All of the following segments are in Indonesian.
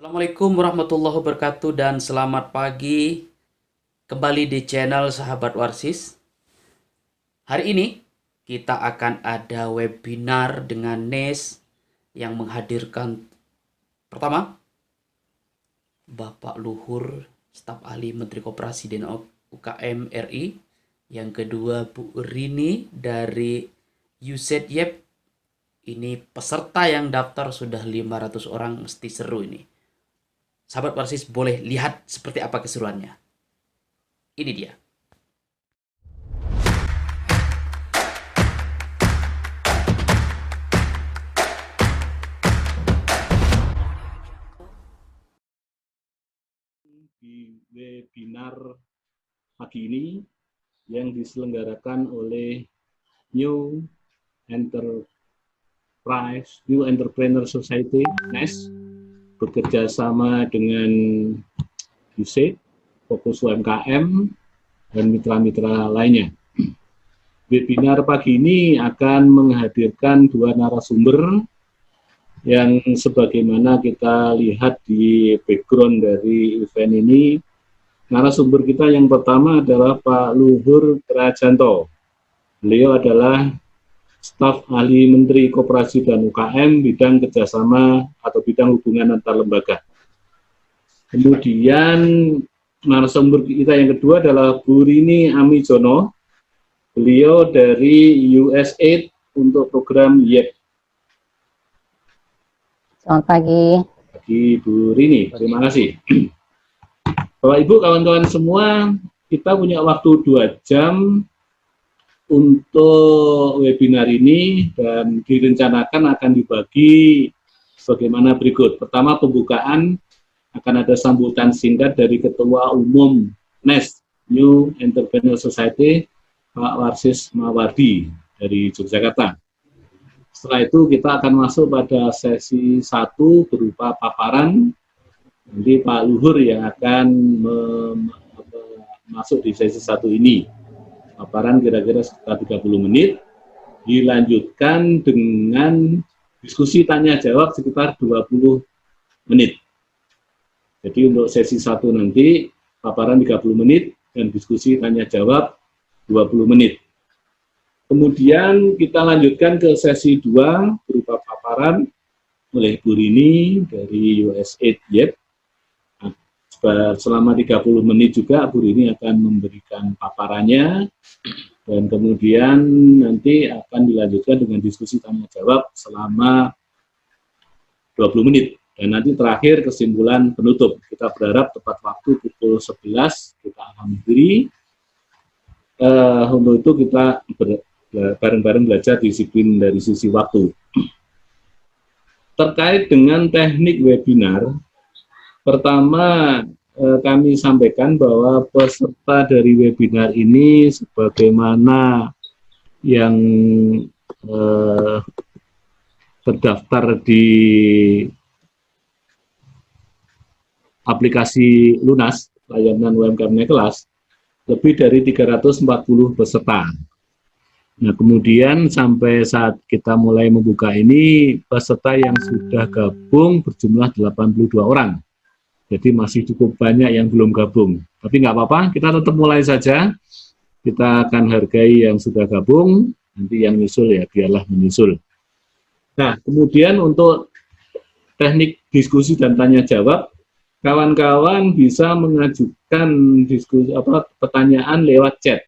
Assalamualaikum warahmatullahi wabarakatuh dan selamat pagi kembali di channel Sahabat Warsis. Hari ini kita akan ada webinar dengan Nes yang menghadirkan pertama Bapak Luhur, Staf Ahli Menteri Koperasi dan UKM RI. Yang kedua Bu Rini dari UZ-YEP. Ini peserta yang daftar sudah 500 orang, mesti seru ini. Sahabat Warsis boleh lihat seperti apa keseruannya. Ini dia. Di webinar pagi ini yang diselenggarakan oleh New Entrepreneur Society (NES) bekerja sama dengan USAID, Fokus UMKM, dan mitra-mitra lainnya. Webinar pagi ini akan menghadirkan dua narasumber yang sebagaimana kita lihat di background dari event ini. Narasumber kita yang pertama adalah Pak Luhur Trajanto. Beliau adalah Staf Ahli Menteri Koperasi dan UKM bidang kerjasama atau bidang hubungan antar lembaga. Kemudian narasumber kita yang kedua adalah Bu Rini Amijono. Beliau dari USAID untuk program YEP. Selamat pagi. Pagi Bu Rini, terima kasih. Bapak Ibu, kawan-kawan semua, kita punya waktu 2 jam untuk webinar ini dan direncanakan akan dibagi sebagaimana berikut. Pertama, pembukaan, akan ada sambutan singkat dari Ketua Umum NES, New Entrepreneur Society, Pak Warsis Mawardi dari Yogyakarta. Setelah itu kita akan masuk pada sesi 1 berupa paparan. Nanti Pak Luhur yang akan masuk di sesi 1 ini. Paparan kira-kira sekitar 30 menit, dilanjutkan dengan diskusi tanya-jawab sekitar 20 menit. Jadi untuk sesi 1 nanti, paparan 30 menit, dan diskusi tanya-jawab 20 menit. Kemudian kita lanjutkan ke sesi 2, berupa paparan oleh Bu Rini dari USAID YEP. Selama 30 menit juga Bu Rini akan memberikan paparannya, dan kemudian nanti akan dilanjutkan dengan diskusi tanya jawab selama 20 menit. Dan nanti terakhir kesimpulan penutup. Kita berharap tepat waktu pukul 11 kita akan beri. Untuk itu kita bareng-bareng belajar disiplin dari sisi waktu. Terkait dengan teknik webinar, pertama, kami sampaikan bahwa peserta dari webinar ini sebagaimana yang terdaftar di aplikasi Lunas, layanan UMKM Naik Kelas, lebih dari 340 peserta. Nah, kemudian sampai saat kita mulai membuka ini, peserta yang sudah gabung berjumlah 82 orang. Jadi masih cukup banyak yang belum gabung. Tapi nggak apa-apa, kita tetap mulai saja. Kita akan hargai yang sudah gabung, nanti yang nyusul ya biarlah menyusul. Nah, kemudian untuk teknik diskusi dan tanya jawab, kawan-kawan bisa mengajukan pertanyaan lewat chat.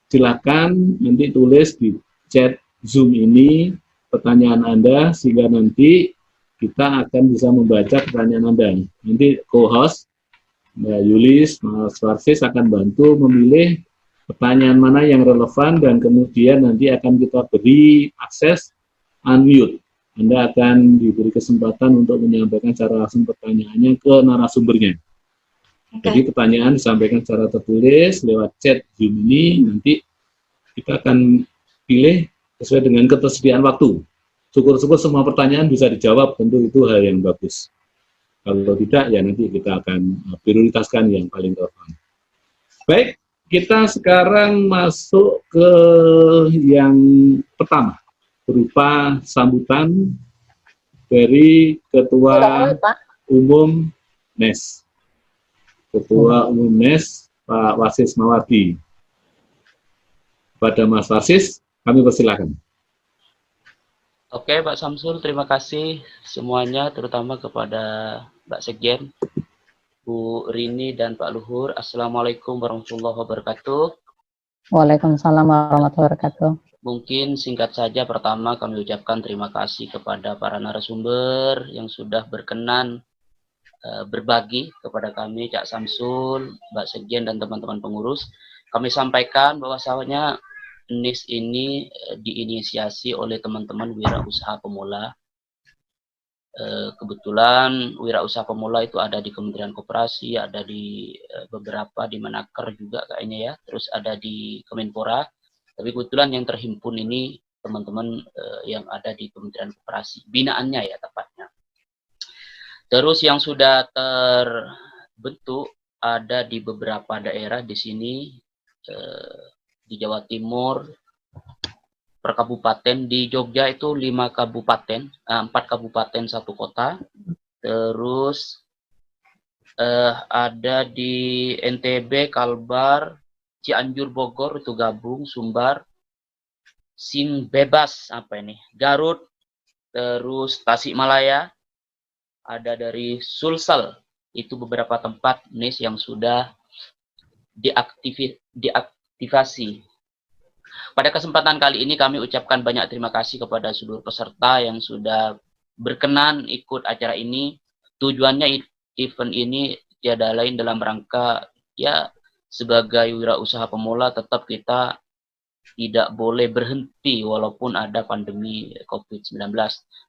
Silakan nanti tulis di chat Zoom ini pertanyaan Anda, sehingga nanti kita akan bisa membaca pertanyaan Anda. Nanti co-host, Mbak Yulis, Mas Warsis akan bantu memilih pertanyaan mana yang relevan, dan kemudian nanti akan kita beri akses unmute. Anda akan diberi kesempatan untuk menyampaikan secara langsung pertanyaannya ke narasumbernya. Jadi pertanyaan disampaikan secara tertulis lewat chat Zoom ini, nanti kita akan pilih sesuai dengan ketersediaan waktu. Syukur-syukur semua pertanyaan bisa dijawab, tentu itu hal yang bagus. Kalau tidak, ya nanti kita akan prioritaskan yang paling relevan. Baik, kita sekarang masuk ke yang pertama, berupa sambutan dari Ketua Umum NES. Ketua Umum NES, Pak Wasis Mawardi. Pada Mas Wasis, kami persilakan. Oke, Pak Samsul, terima kasih semuanya, terutama kepada Mbak Sekjen, Bu Rini, dan Pak Luhur. Assalamualaikum warahmatullahi wabarakatuh. Waalaikumsalam warahmatullahi wabarakatuh. Mungkin singkat saja, pertama kami ucapkan terima kasih kepada para narasumber yang sudah berkenan berbagi kepada kami, Cak Samsul, Mbak Sekjen, dan teman-teman pengurus. Kami sampaikan bahwasanya NIS ini diinisiasi oleh teman-teman wirausaha pemula. Kebetulan wirausaha pemula itu ada di Kementerian Koperasi, ada di beberapa di Menaker juga kayaknya ya, terus ada di Kemenpora. Tapi kebetulan yang terhimpun ini teman-teman yang ada di Kementerian Koperasi, binaannya ya tepatnya. Terus yang sudah terbentuk ada di beberapa daerah di sini, di Jawa Timur, per kabupaten. Di Jogja itu 5 kabupaten, 4 kabupaten 1 kota. Terus ada di NTB, Kalbar, Cianjur, Bogor itu gabung, Sumbar, Sim Bebas, apa ini, Garut, terus Tasikmalaya, ada dari Sulsel, itu beberapa tempat NIS yang sudah diaktifasi. Pada kesempatan kali ini kami ucapkan banyak terima kasih kepada seluruh peserta yang sudah berkenan ikut acara ini. Tujuannya event ini tiada lain dalam rangka ya sebagai wirausaha pemula tetap kita tidak boleh berhenti walaupun ada pandemi COVID-19.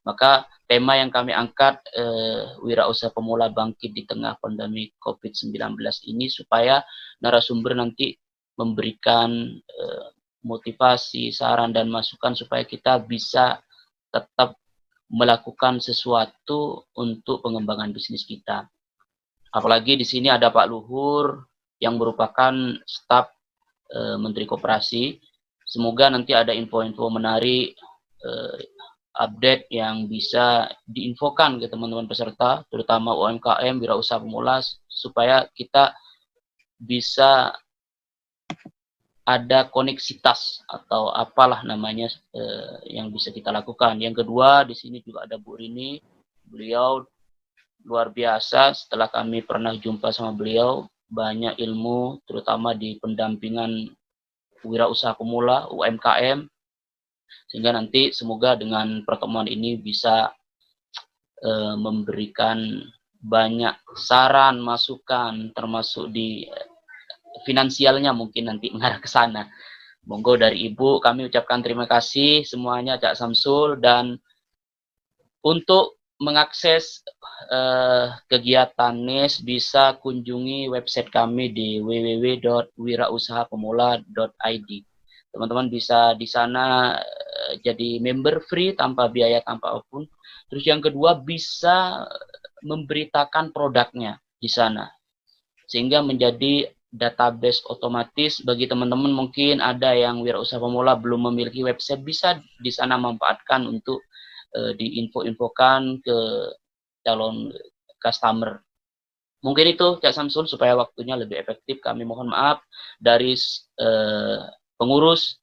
Maka tema yang kami angkat wirausaha pemula bangkit di tengah pandemi COVID-19 ini supaya narasumber nanti memberikan motivasi, saran, dan masukan supaya kita bisa tetap melakukan sesuatu untuk pengembangan bisnis kita. Apalagi di sini ada Pak Luhur yang merupakan staf Menteri Koperasi. Semoga nanti ada info-info menarik, update yang bisa diinfokan ke teman-teman peserta, terutama UMKM, wirausaha pemula, supaya kita bisa ada koneksitas atau apalah namanya yang bisa kita lakukan. Yang kedua, di sini juga ada Bu Rini. Beliau luar biasa. Setelah kami pernah jumpa sama beliau, banyak ilmu, terutama di pendampingan wirausaha pemula, UMKM. Sehingga nanti semoga dengan pertemuan ini bisa memberikan banyak saran, masukan, termasuk di finansialnya mungkin nanti mengarah ke sana. Monggo dari Ibu kami ucapkan terima kasih semuanya, Cak Samsul, dan untuk mengakses kegiatan NIS bisa kunjungi website kami di www.wirausahapemula.id. Teman-teman bisa di sana jadi member free tanpa biaya tanpa apapun. Terus yang kedua bisa memberitakan produknya di sana sehingga menjadi database otomatis bagi teman-teman. Mungkin ada yang wirausaha pemula belum memiliki website, bisa di sana memanfaatkan untuk diinfo-infokan ke calon customer. Mungkin itu Cak Samsul, supaya waktunya lebih efektif. Kami mohon maaf dari pengurus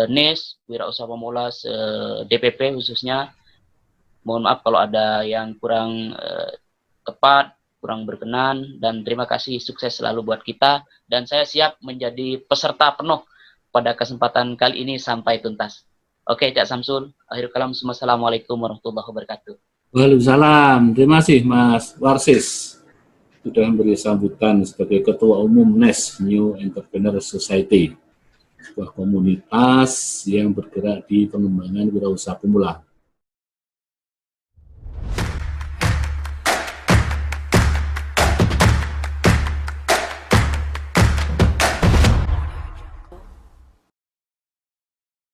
NIS wirausaha pemula DPP khususnya. Mohon maaf kalau ada yang kurang tepat, kurang berkenan, dan terima kasih, sukses selalu buat kita, dan saya siap menjadi peserta penuh pada kesempatan kali ini sampai tuntas. Oke, Cak Samsul, akhir kalam, assalamualaikum warahmatullahi wabarakatuh. Waalaikumsalam. Terima kasih Mas Warsis sudah memberi sambutan sebagai Ketua Umum NES, New Entrepreneur Society, sebuah komunitas yang bergerak di pengembangan wirausaha pemula.